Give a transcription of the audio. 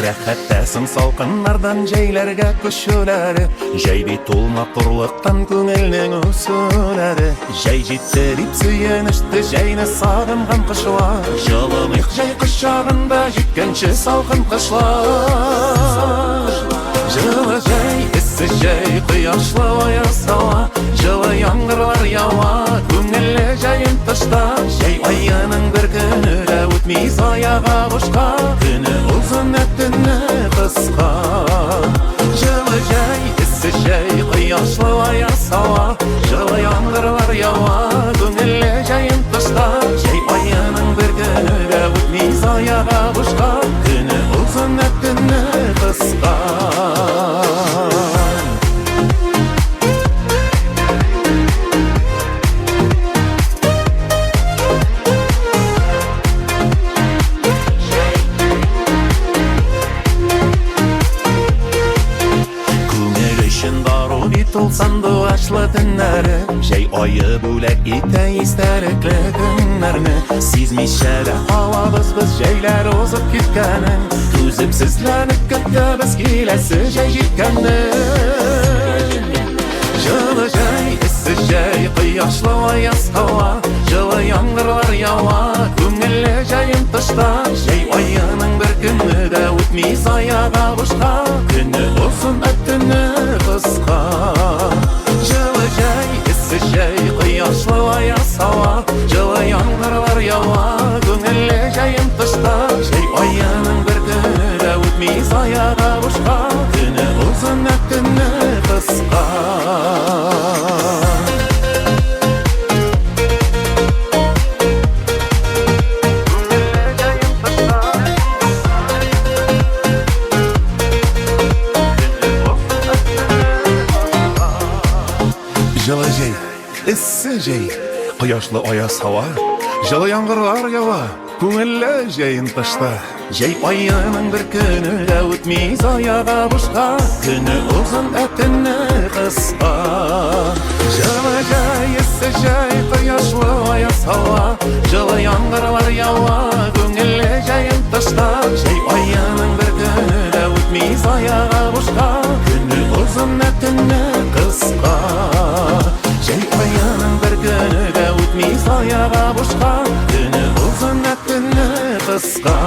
Рәхәттәсең салкыннардан җәйләргә күчүләре, җәй бит ул матурлыктан күңелнең үсүләре. Җәй җитте дип сөенеште җәйне сагынган кышлар, җылымыйк җәй кочагында җиткәнче салкын кышлар. Җылы җәй, эссе җәй, кояшлы аяз һава, җылы яңгырлар ява, күңелле җәен тышта. Җәй аеның бер көне дә үтми заяга бушка, көне узын төне кыска. Җылы җәй, эссе җәй, кояшлы аяз һава, җылы яңгырлар ява, күңелле җәен тышта. Җәй аеның бер көне дә үтми заяга бушка, көне узын төне кыска. Ул сандугачлы төннәре, җәй ае бүләк итә истәлекле көннәрне. Сизмичә дә калабыз без җәйләр узып киткәнен, түземсезләнеп көтәбез киләсе җәй җиткәнен. Җылы җәй, эссе җәй, кояшлы аяз һава, җылы яңгырлар ява, күңелле җәен тышта. Җәй аеның бер көне дә үтми заяга бушка, көне узын төне кыска. Җылы җәй, эссе җәй, кояшлы аяз һава, җылы яңгырлар ява, күңелле җәен тышта. Җәй аеның бер көне дә үтми заяга бушка, көне узын төне кыска. Җылы җәй, эссе җәй, кояшлы аяз һава, җылы яңгырлар ява, күңелле җәен тышта. Җәй аеның бер көне дә үтми заяга бушка, көне узын төне кыска. Җылы җәй, эссе җәй, кояшлы аяз һава, җылы яңгырлар ява, күңелле җәен тышта. Җәй аеның бер көне дә үтми заяга бушка, көне узын төне кыска. Җәй аеның бер көне дә үтми заяга бушка, көне узын төне кыска.